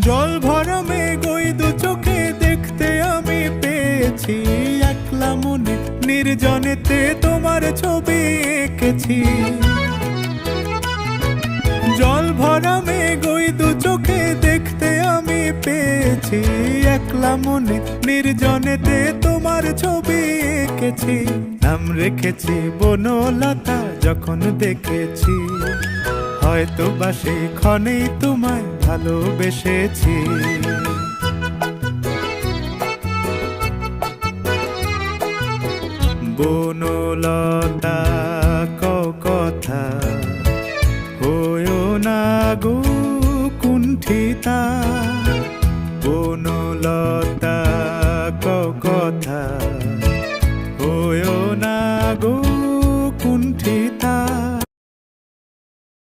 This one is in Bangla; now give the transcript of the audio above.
জল ভরা মেঘ ওই দু চোখে দেখতে আমি পেয়েছি, একলা মনে নির্জনেতে তোমার ছবি এঁকেছি। জল ভরা মেঘ ওই দু চোখে দেখতে আমি পেয়েছি, একলা মনে নির্জনেতে তোমার ছবি এঁকেছি। নাম রেখেছি বনলতা যখন দেখেছি, হয়তো বা সেই ক্ষণেই তোমায় ভালোবেসেছি। বনলতা কথা হয়ো না গো কুণ্ঠিতা।